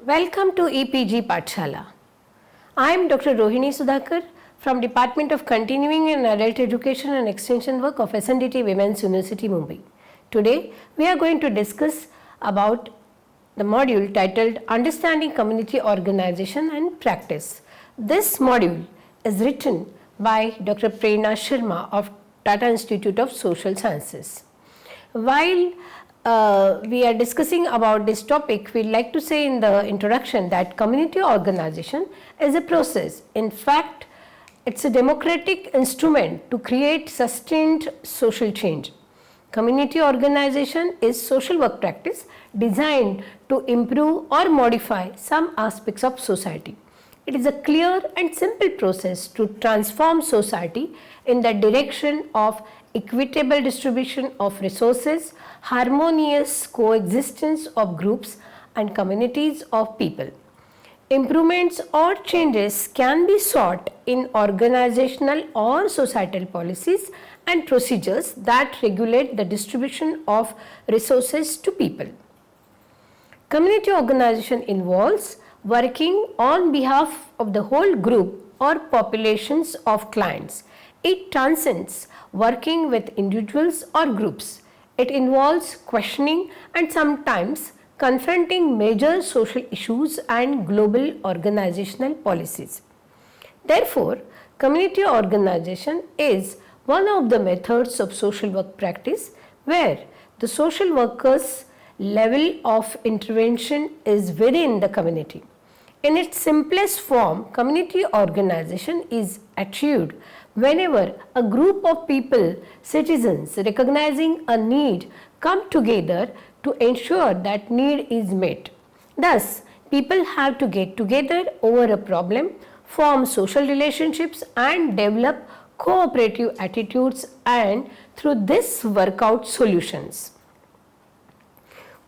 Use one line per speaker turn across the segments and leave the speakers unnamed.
Welcome to EPG Pathshala. I am Dr. Rohini Sudhakar from Department of Continuing and Adult Education and Extension Work of SNDT Women's University, Mumbai. Today, we are going to discuss about the module titled Understanding Community Organization and Practice. This module is written by Dr. Prerna Sharma of Tata Institute of Social Sciences. While we are discussing about this topic, we'd like to say in the introduction that community organization is a process. In fact, it's a democratic instrument to create sustained social change. Community organization is social work practice designed to improve or modify some aspects of society. It is a clear and simple process to transform society in the direction of equitable distribution of resources, harmonious coexistence of groups and communities of people. Improvements or changes can be sought in organizational or societal policies and procedures that regulate the distribution of resources to people. Community organization involves working on behalf of the whole group or populations of clients. It transcends working with individuals or groups. It involves questioning and sometimes confronting major social issues and global organizational policies. Therefore, community organization is one of the methods of social work practice where the social workers' level of intervention is within the community. In its simplest form, community organization is achieved whenever a group of people, citizens recognizing a need, come together to ensure that need is met. Thus, people have to get together over a problem, form social relationships and develop cooperative attitudes and through this work out solutions.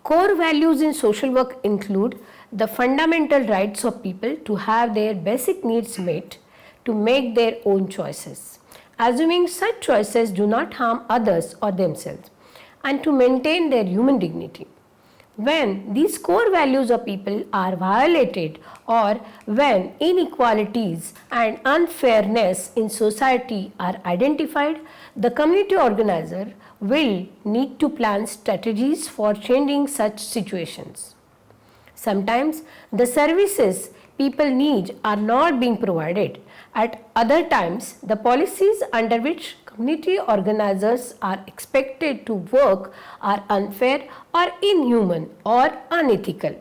Core values in social work include the fundamental rights of people to have their basic needs met, to make their own choices, assuming such choices do not harm others or themselves, and to maintain their human dignity. When these core values of people are violated or when inequalities and unfairness in society are identified, the community organizer will need to plan strategies for changing such situations. Sometimes the services people need are not being provided. At other times, the policies under which community organizers are expected to work are unfair or inhuman or unethical.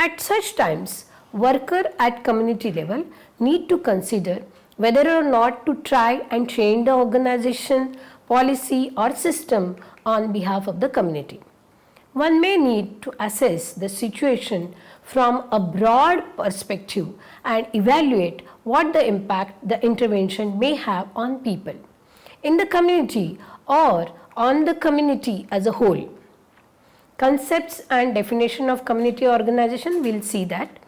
At such times, workers at community level need to consider whether or not to try and change the organization, policy or system on behalf of the community. One may need to assess the situation from a broad perspective and evaluate what the impact the intervention may have on people in the community or on the community as a whole. Concepts and definition of community organization, we'll see that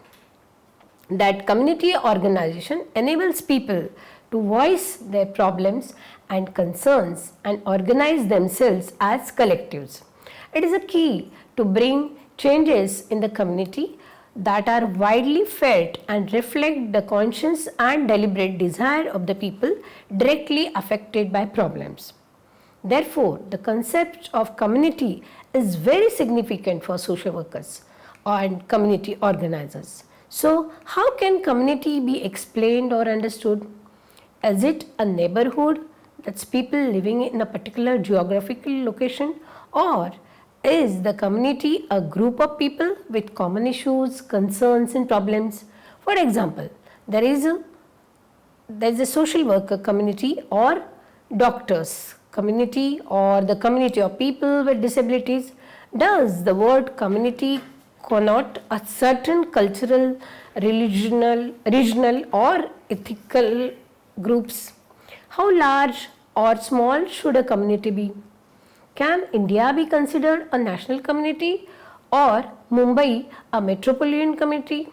community organization enables people to voice their problems and concerns and organize themselves as collectives. It is a key to bring changes in the community that are widely felt and reflect the conscious and deliberate desire of the people directly affected by problems. Therefore, the concept of community is very significant for social workers and community organizers. So, how can community be explained or understood? Is it a neighborhood, that's people living in a particular geographical location, or is the community a group of people with common issues, concerns and problems? For example, there is a social worker community or doctors community or the community of people with disabilities. Does the word community connote a certain cultural, regional or ethical groups? How large or small should a community be? Can India be considered a national community or Mumbai a metropolitan community?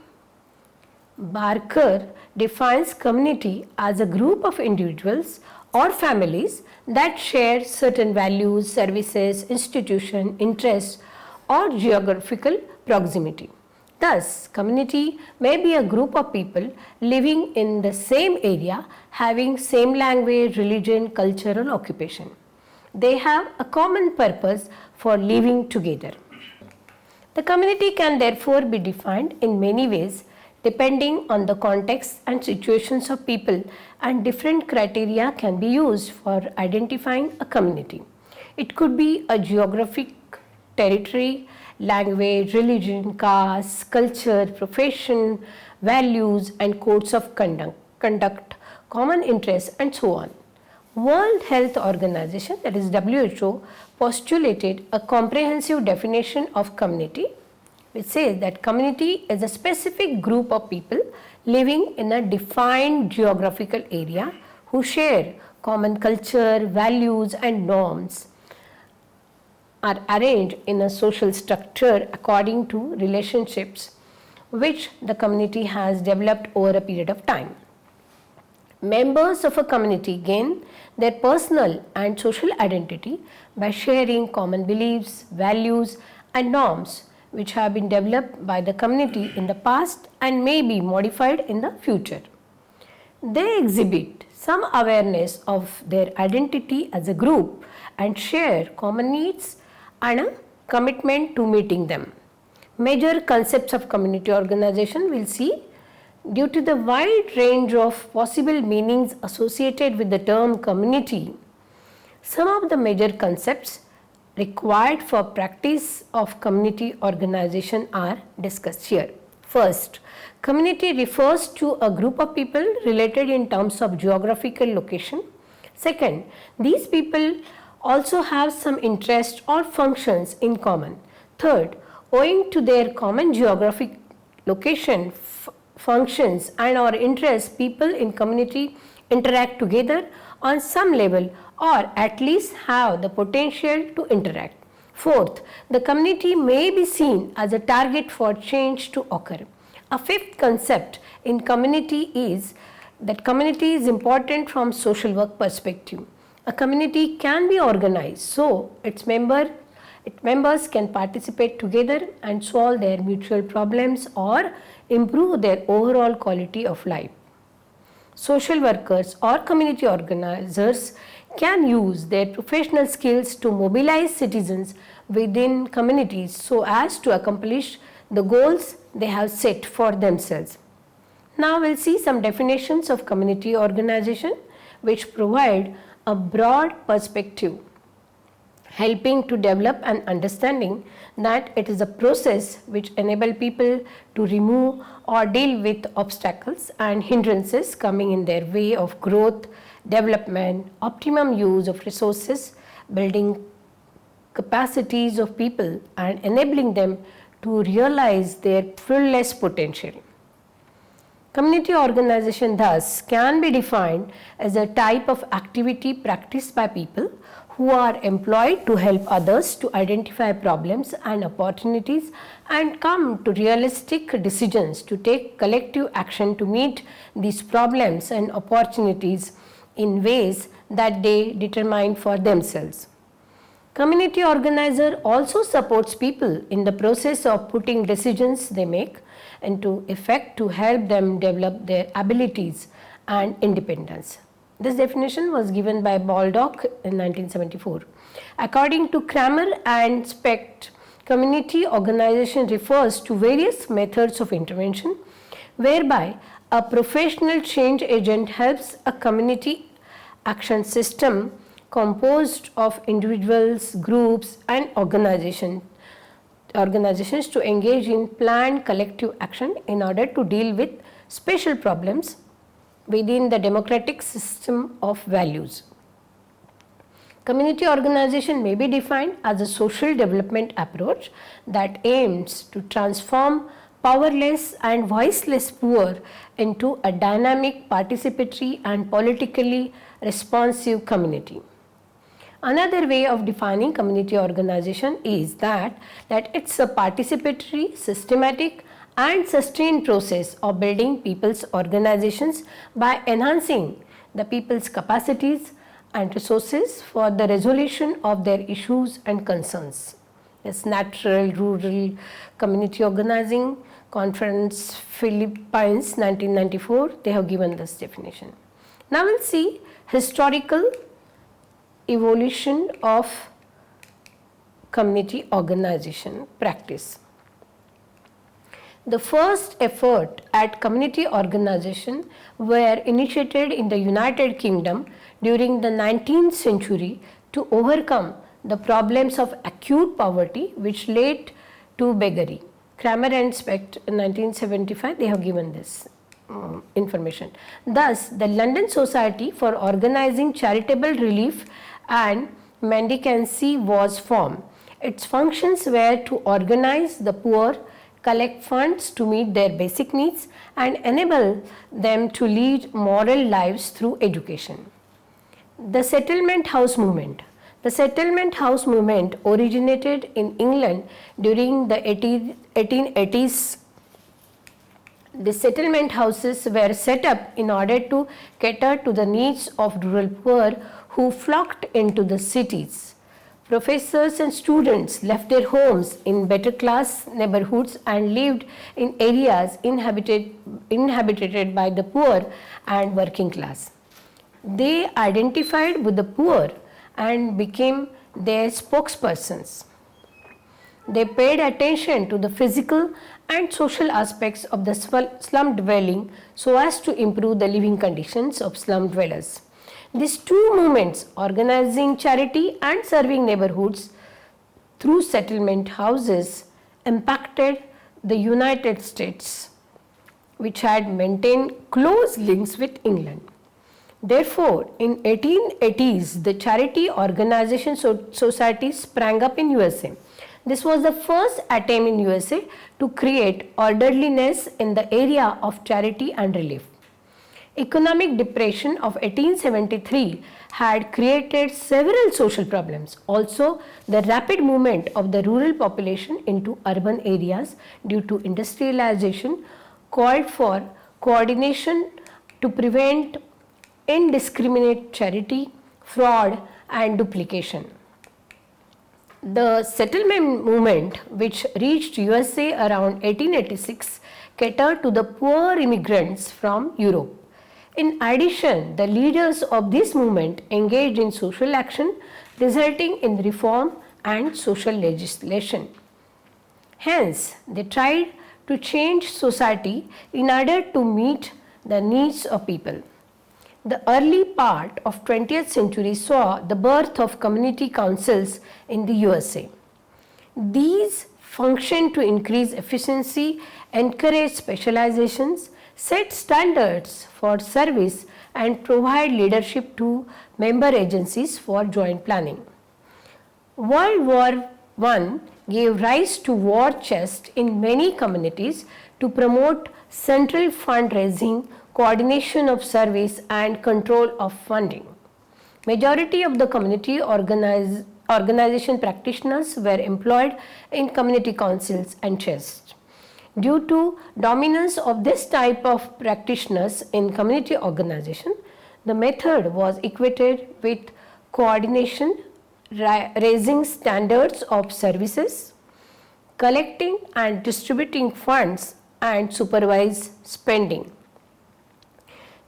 Barker defines community as a group of individuals or families that share certain values, services, institutions, interests or geographical proximity. Thus, community may be a group of people living in the same area, having same language, religion, culture or occupation. They have a common purpose for living together. The community can therefore be defined in many ways depending on the context and situations of people, and different criteria can be used for identifying a community. It could be a geographic territory, language, religion, caste, culture, profession, values and codes of conduct, common interests and so on. World Health Organization, that is WHO, postulated a comprehensive definition of community, which says that community is a specific group of people living in a defined geographical area who share common culture, values and norms, are arranged in a social structure according to relationships which the community has developed over a period of time. Members of a community gain their personal and social identity by sharing common beliefs, values and norms which have been developed by the community in the past and may be modified in the future. They exhibit some awareness of their identity as a group and share common needs and a commitment to meeting them. Major concepts of community organization we'll see. Due to the wide range of possible meanings associated with the term community, some of the major concepts required for practice of community organization are discussed here. First, community refers to a group of people related in terms of geographical location. Second, these people also have some interest or functions in common. Third, owing to their common geographic location, functions and or interests, people in community interact together on some level or at least have the potential to interact. Fourth, the community may be seen as a target for change to occur. A fifth concept in community is that community is important from social work perspective. A community can be organized so its members can participate together and solve their mutual problems or improve their overall quality of life. Social workers or community organizers can use their professional skills to mobilize citizens within communities so as to accomplish the goals they have set for themselves. Now we'll see some definitions of community organization which provide a broad perspective, helping to develop an understanding that it is a process which enables people to remove or deal with obstacles and hindrances coming in their way of growth, development, optimum use of resources, building capacities of people and enabling them to realize their fullest potential. Community organization thus can be defined as a type of activity practiced by people who are employed to help others to identify problems and opportunities and come to realistic decisions to take collective action to meet these problems and opportunities in ways that they determine for themselves. Community organizer also supports people in the process of putting decisions they make into effect to help them develop their abilities and independence. This definition was given by Baldock in 1974. According to Kramer and Specht, community organization refers to various methods of intervention whereby a professional change agent helps a community action system composed of individuals, groups and organizations to engage in planned collective action in order to deal with special problems within the democratic system of values. Community organization may be defined as a social development approach that aims to transform powerless and voiceless poor into a dynamic, participatory and politically responsive community. Another way of defining community organization is that it's a participatory, systematic and sustained process of building people's organizations by enhancing the people's capacities and resources for the resolution of their issues and concerns. Yes, Natural Rural Community Organizing Conference, Philippines, 1994. They have given this definition. Now we'll see historical evolution of community organization practice. The first effort at community organization were initiated in the United Kingdom during the 19th century to overcome the problems of acute poverty which led to beggary. Kramer and Specht in 1975, they have given this information. Thus, the London Society for Organizing Charitable Relief and Mendicancy was formed. Its functions were to organize the poor, collect funds to meet their basic needs, and enable them to lead moral lives through education. The Settlement House Movement. The Settlement House Movement originated in England during the 1880s. The settlement houses were set up in order to cater to the needs of rural poor who flocked into the cities. Professors and students left their homes in better class neighborhoods and lived in areas inhabited by the poor and working class. They identified with the poor and became their spokespersons. They paid attention to the physical and social aspects of the slum dwelling so as to improve the living conditions of slum dwellers. These two movements, organizing charity and serving neighborhoods through settlement houses, impacted the United States, which had maintained close links with England. Therefore, in 1880s, the charity organization society sprang up in USA. This was the first attempt in USA to create orderliness in the area of charity and relief. Economic depression of 1873 had created several social problems. Also, the rapid movement of the rural population into urban areas due to industrialization called for coordination to prevent indiscriminate charity, fraud, and duplication. The settlement movement, which reached USA around 1886, catered to the poor immigrants from Europe. In addition, the leaders of this movement engaged in social action, resulting in reform and social legislation. Hence, they tried to change society in order to meet the needs of people. The early part of 20th century saw the birth of community councils in the USA. These functioned to increase efficiency, encourage specializations, set standards for service, and provide leadership to member agencies for joint planning. World War I gave rise to war chests in many communities to promote central fundraising, coordination of service, and control of funding. Majority of the community organization practitioners were employed in community councils and chests. Due to dominance of this type of practitioners in community organization, the method was equated with coordination, raising standards of services, collecting and distributing funds, and supervise spending.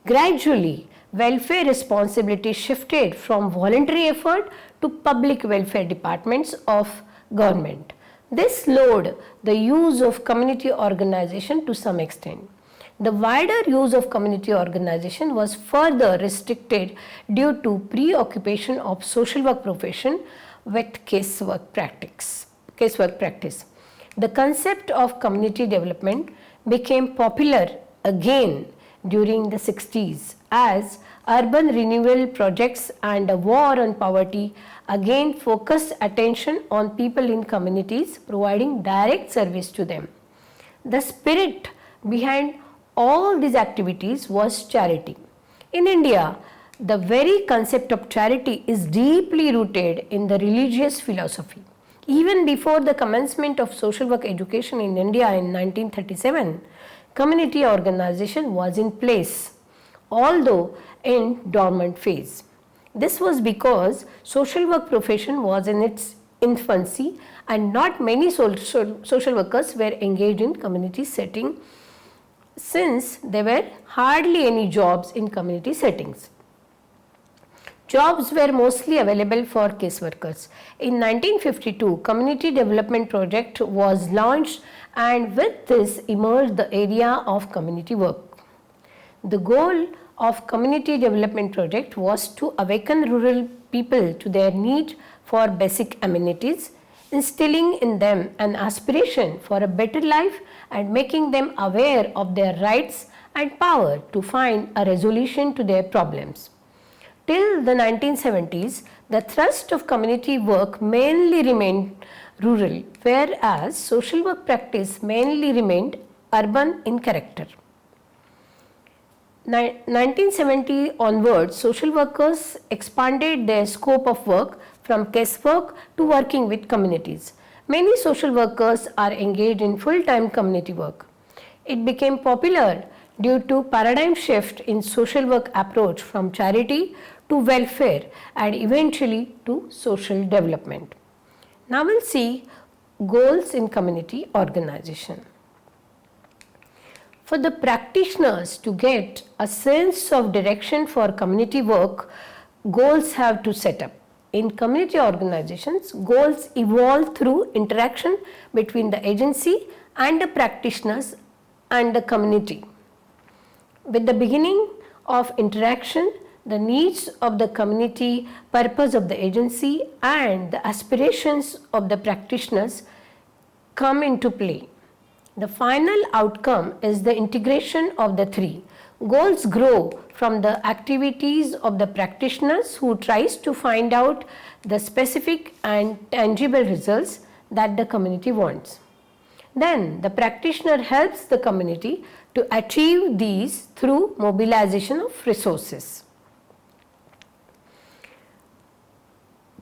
Gradually, welfare responsibility shifted from voluntary effort to public welfare departments of government. This slowed the use of community organization to some extent. The wider use of community organization was further restricted due to preoccupation of social work profession with casework practice. The concept of community development became popular again during the 60s as urban renewal projects and a war on poverty again focused attention on people in communities, providing direct service to them. The spirit behind all these activities was charity. In India, the very concept of charity is deeply rooted in the religious philosophy. Even before the commencement of social work education in India in 1937, community organization was in place, although in dormant phase. This was because social work profession was in its infancy, and not many social workers were engaged in community setting, since there were hardly any jobs in community settings. Jobs were mostly available for caseworkers. In 1952, Community Development Project was launched, and with this emerged the area of community work. The goal of Community Development Project was to awaken rural people to their need for basic amenities, instilling in them an aspiration for a better life and making them aware of their rights and power to find a resolution to their problems. Till the 1970s, the thrust of community work mainly remained rural, whereas social work practice mainly remained urban in character. 1970 onwards, social workers expanded their scope of work from casework to working with communities. Many social workers are engaged in full-time community work. It became popular due to paradigm shift in social work approach from charity to welfare and eventually to social development. Now we'll see goals in community organization. For the practitioners to get a sense of direction for community work, goals have to set up. In community organizations, goals evolve through interaction between the agency and the practitioners and the community. With the beginning of interaction, the needs of the community, purpose of the agency, and the aspirations of the practitioners come into play. The final outcome is the integration of the three. Goals grow from the activities of the practitioners who tries to find out the specific and tangible results that the community wants. Then the practitioner helps the community to achieve these through mobilization of resources.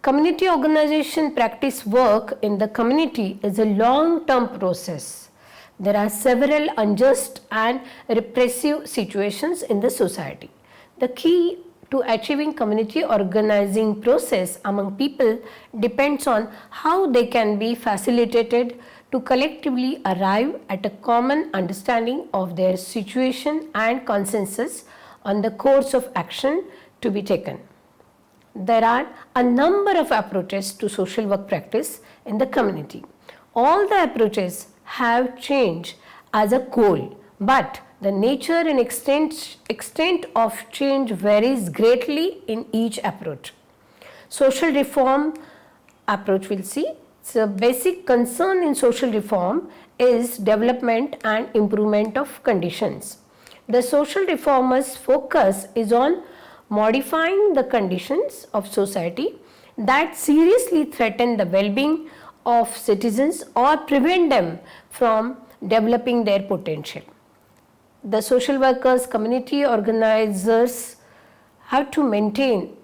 Community organization practice work in the community is a long-term process. There are several unjust and repressive situations in the society. The key to achieving community organizing process among people depends on how they can be facilitated to collectively arrive at a common understanding of their situation and consensus on the course of action to be taken. There are a number of approaches to social work practice in the community. All the approaches have change as a goal, but the nature and extent of change varies greatly in each approach. Social reform approach we'll see. So basic concern in social reform is development and improvement of conditions. The social reformers' focus is on modifying the conditions of society that seriously threaten the well-being of citizens or prevent them from developing their potential. The social workers, community organizers have to maintain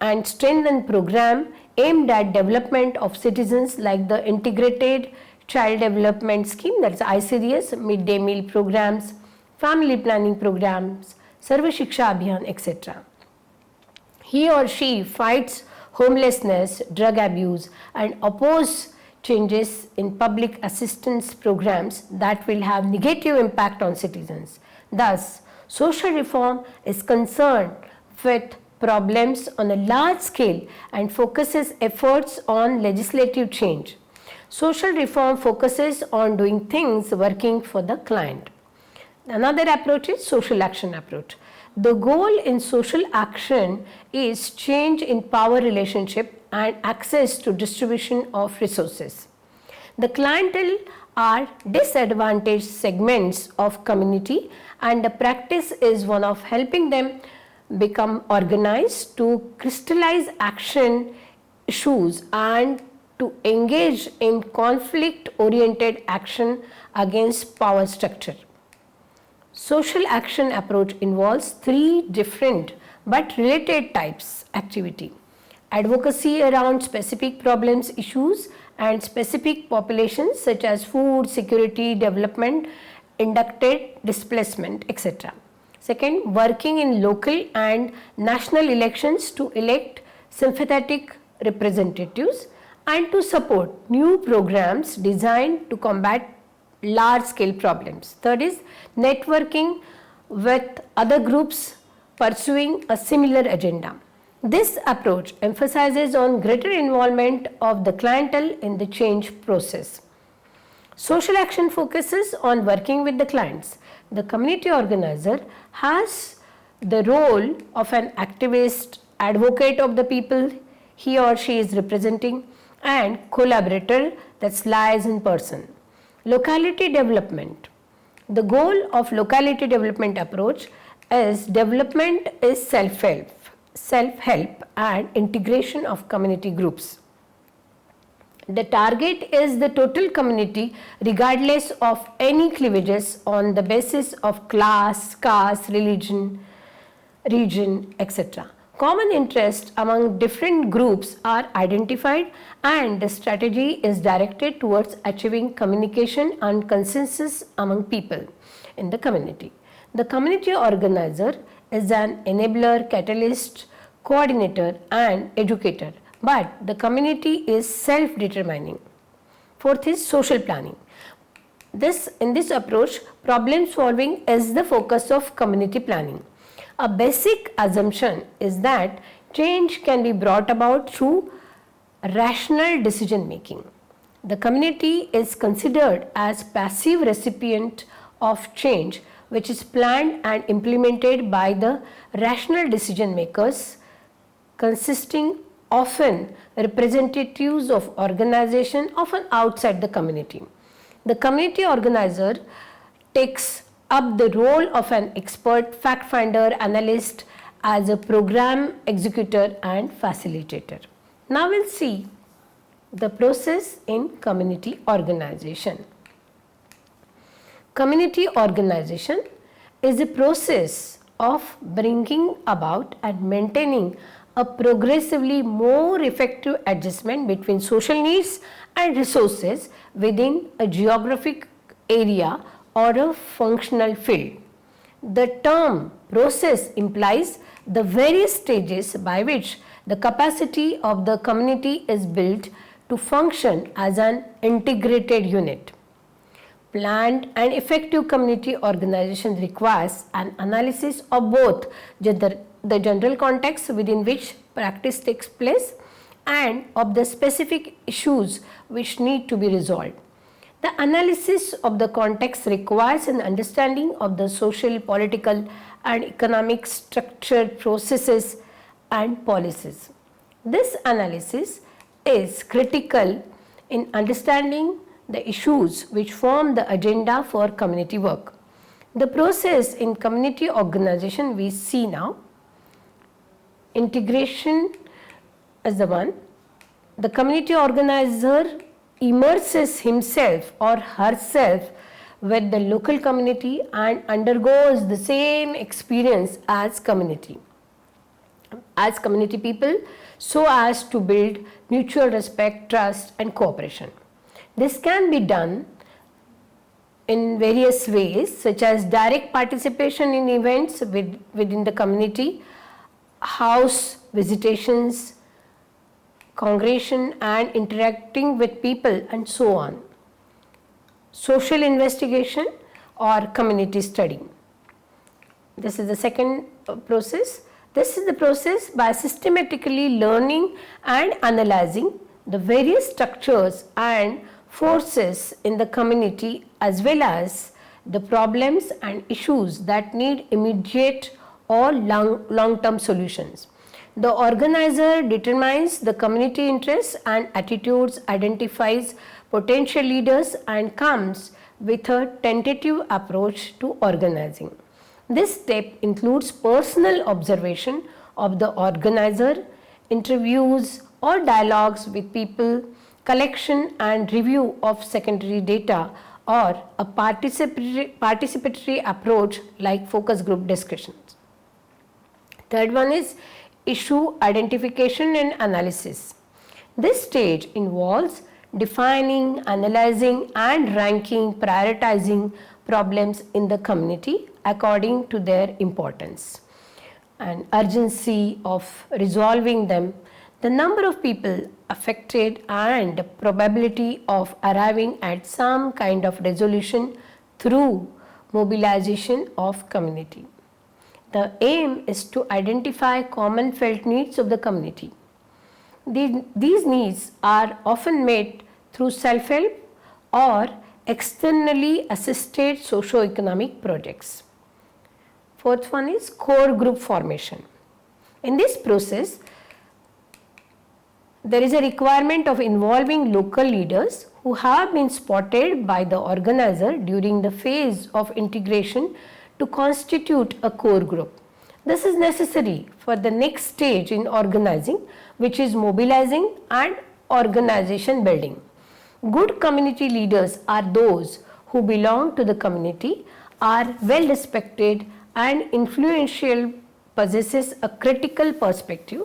and strengthen program aimed at development of citizens like the Integrated Child Development Scheme, that's ICDS, midday meal programs, family planning programs, Sarva Shiksha Abhiyan, etc. He or she fights homelessness, drug abuse, and oppose changes in public assistance programs that will have negative impact on citizens. Thus, social reform is concerned with problems on a large scale and focuses efforts on legislative change. Social reform focuses on doing things working for the client. Another approach is social action approach. The goal in social action is change in power relationship and access to distribution of resources. The clientele are disadvantaged segments of community, and the practice is one of helping them become organized to crystallize action issues and to engage in conflict-oriented action against power structure. Social action approach involves three different but related types activity: advocacy around specific problems, issues, and specific populations such as food, security, development, inducted displacement, etc. Second, working in local and national elections to elect sympathetic representatives. and to support new programs designed to combat large scale problems. Third is networking with other groups pursuing a similar agenda. This approach emphasizes on greater involvement of the clientele in the change process. Social action focuses on working with the clients. The community organizer has the role of an activist, advocate of the people he or she is representing, and collaborator that lies in person. Locality development. The goal of locality development approach is development is self-help and integration of community groups. The target is the total community regardless of any cleavages on the basis of class, caste, religion, region, etc. Common interests among different groups are identified and the strategy is directed towards achieving communication and consensus among people in the community. The community organizer is an enabler, catalyst, coordinator and educator, but the community is self-determining. Fourth is social planning. In this approach, problem solving is the focus of community planning. A basic assumption is that change can be brought about through rational decision making. The community is considered as passive recipient of change which is planned and implemented by the rational decision makers consisting often representatives of organization often outside the community. The community organizer takes up the role of an expert, fact finder, analyst as a program executor and facilitator. Now we'll see the process in community organization. Community organization is a process of bringing about and maintaining a progressively more effective adjustment between social needs and resources within a geographic area or a functional field. The term process implies the various stages by which the capacity of the community is built to function as an integrated unit. Planned and effective community organization requires an analysis of both the general context within which practice takes place and of the specific issues which need to be resolved. The analysis of the context requires an understanding of the social, political and economic structured processes and policies. This analysis is critical in understanding the issues which form the agenda for community work. The process in community organization we see now. Integration is the one. The community organizer immerses himself or herself with the local community and undergoes the same experience as community people so as to build mutual respect, trust and cooperation. This can be done in various ways such as direct participation in events within the community, house visitations, congregation and interacting with people and so on. Social investigation or community study. This is the second process. This is the process by systematically learning and analyzing the various structures and forces in the community as well as the problems and issues that need immediate or long-term solutions. The organizer determines the community interests and attitudes, identifies potential leaders and comes with a tentative approach to organizing. This step includes personal observation of the organizer, interviews or dialogues with people, collection and review of secondary data or a participatory approach like focus group discussions. Third one is issue identification and analysis. This stage involves defining, analyzing and ranking, prioritizing problems in the community according to their importance and urgency of resolving them. the number of people affected and probability of arriving at some kind of resolution through mobilization of community. The aim is to identify common felt needs of the community. These needs are often met through self-help or externally assisted socio-economic projects. Fourth one is core group formation. In this process, there is a requirement of involving local leaders who have been spotted by the organizer during the phase of integration to constitute a core group. This is necessary for the next stage in organizing, which is mobilizing and organization building. Good community leaders are those who belong to the community, are well respected and influential, possesses a critical perspective,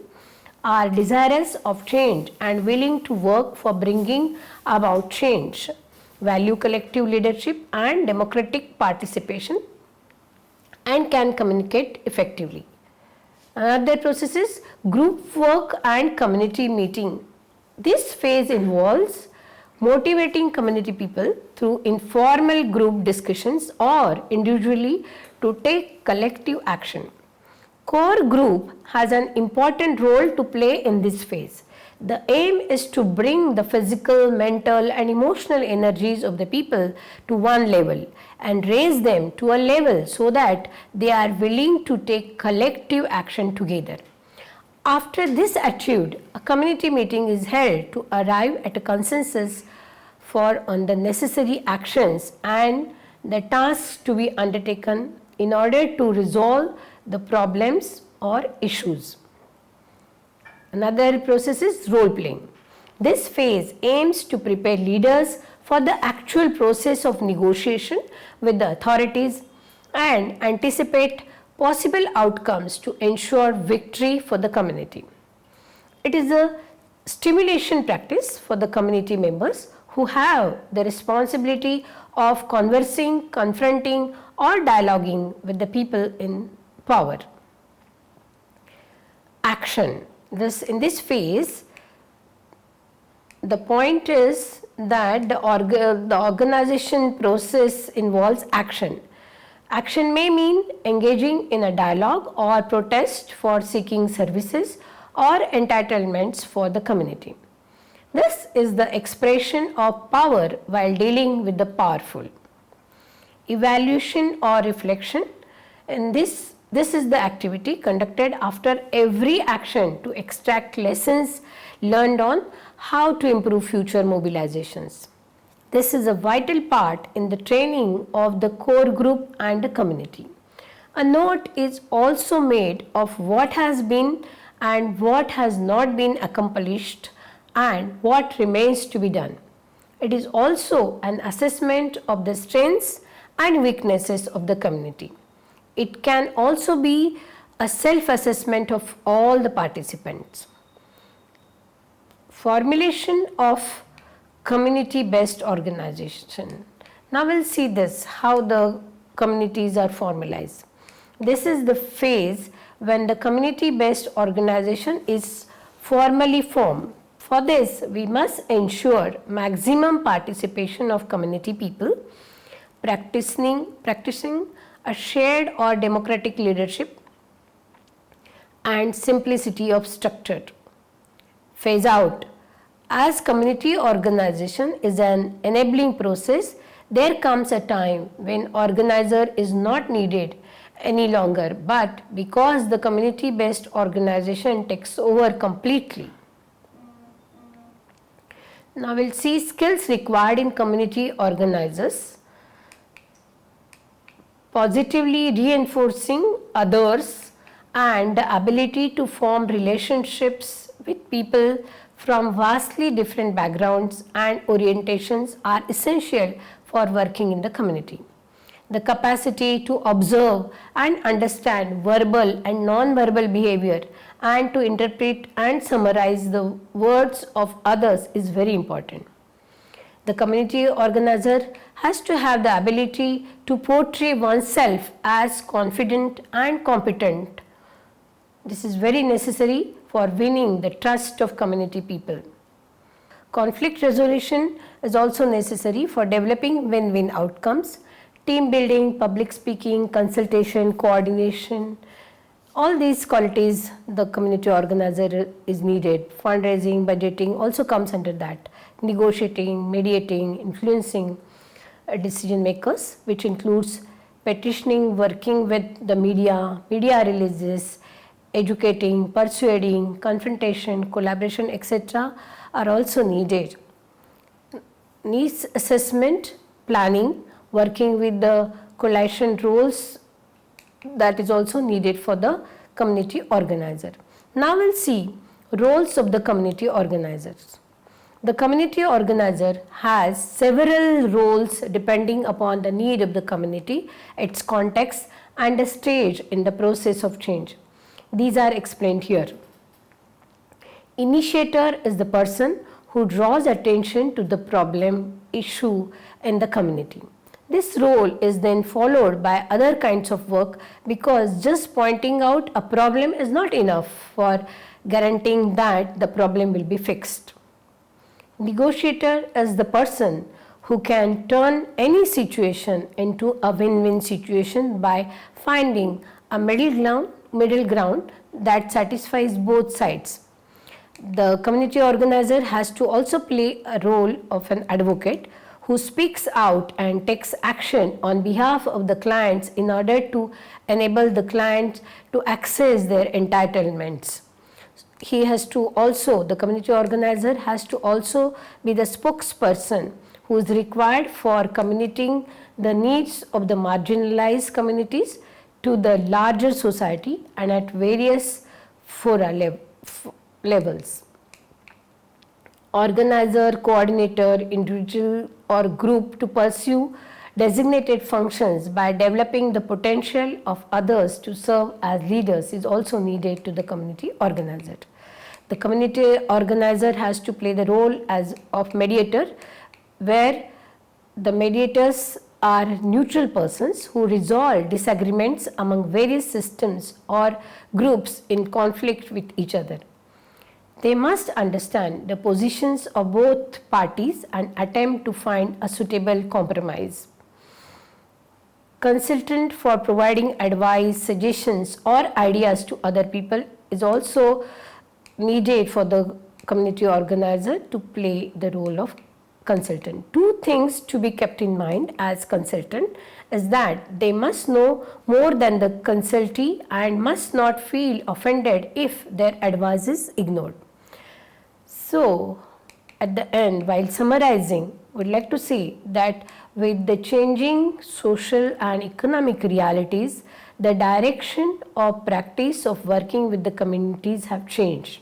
are desirous of change and willing to work for bringing about change, value collective leadership and democratic participation, and can communicate effectively. Another process is group work and community meeting. This phase involves motivating community people through informal group discussions or individually to take collective action. Core group has an important role to play in this phase. The aim is to bring the physical, mental and emotional energies of the people to one level and raise them to a level so that they are willing to take collective action together. After this achieved, a community meeting is held to arrive at a consensus on the necessary actions and the tasks to be undertaken in order to resolve the problems or issues. Another process is role playing. This phase aims to prepare leaders for the actual process of negotiation with the authorities and anticipate possible outcomes to ensure victory for the community. It is a stimulation practice for the community members who have the responsibility of conversing, confronting or dialoguing with the people in power. Action. In this phase, the point is that the organization process involves action. Action may mean engaging in a dialogue or protest for seeking services or entitlements for the community. This is the expression of power while dealing with the powerful. Evaluation or reflection. In this is the activity conducted after every action to extract lessons learned on how to improve future mobilizations. This is a vital part in the training of the core group and the community. A note is also made of what has been and what has not been accomplished and what remains to be done. It is also an assessment of the strengths and weaknesses of the community. It can also be a self-assessment of all the participants. Formulation of community-based organization. Now we'll see this, how the communities are formalized. This is the phase when the community-based organization is formally formed. For this, we must ensure maximum participation of community people, practicing a shared or democratic leadership, and simplicity of structure. Phase out. As community organization is an enabling process, there comes a time when organizer is not needed any longer, but because the community-based organization takes over completely. Now we'll see skills required in community organizers. Positively reinforcing others and the ability to form relationships with people from vastly different backgrounds and orientations are essential for working in the community. The capacity to observe and understand verbal and non-verbal behavior and to interpret and summarize the words of others is very important. The community organizer has to have the ability to portray oneself as confident and competent. This is very necessary for winning the trust of community people. Conflict resolution is also necessary for developing win-win outcomes. Team building, public speaking, consultation, coordination, all these qualities the community organizer is needed. Fundraising, budgeting also comes under that. Negotiating, mediating, influencing decision makers, which includes petitioning, working with the media releases, educating, persuading, confrontation, collaboration, etc. are also needed. Needs assessment, planning, working with the coalition roles, that is also needed for the community organizer. Now we'll see roles of the community organizers. The community organizer has several roles depending upon the need of the community, its context and the stage in the process of change. These are explained here. Initiator is the person who draws attention to the problem, issue in the community. This role is then followed by other kinds of work, because just pointing out a problem is not enough for guaranteeing that the problem will be fixed. Negotiator is the person who can turn any situation into a win-win situation by finding a middle ground that satisfies both sides. The community organizer has to also play a role of an advocate who speaks out and takes action on behalf of the clients in order to enable the clients to access their entitlements. The community organizer has to also be the spokesperson who is required for communicating the needs of the marginalized communities to the larger society and at various levels. Organizer, coordinator, individual or group to pursue designated functions by developing the potential of others to serve as leaders is also needed to the community organizer. The community organizer has to play the role of mediator, where the mediators are neutral persons who resolve disagreements among various systems or groups in conflict with each other. They must understand the positions of both parties and attempt to find a suitable compromise. Consultant for providing advice, suggestions or ideas to other people is also needed for the community organizer to play the role of consultant. Two things to be kept in mind as consultant is that they must know more than the consultee and must not feel offended if their advice is ignored. So, at the end, while summarizing, we'd like to say that with the changing social and economic realities, the direction or practice of working with the communities have changed.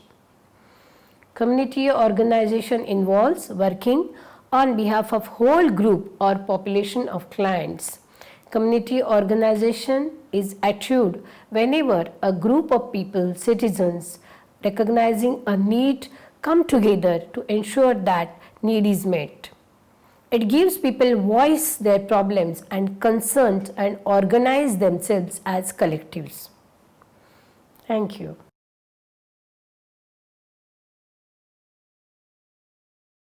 Community organization involves working on behalf of whole group or population of clients. Community organization is achieved whenever a group of people, citizens, recognizing a need, come together to ensure that need is met. It gives people voice their problems and concerns and organize themselves as collectives. Thank you.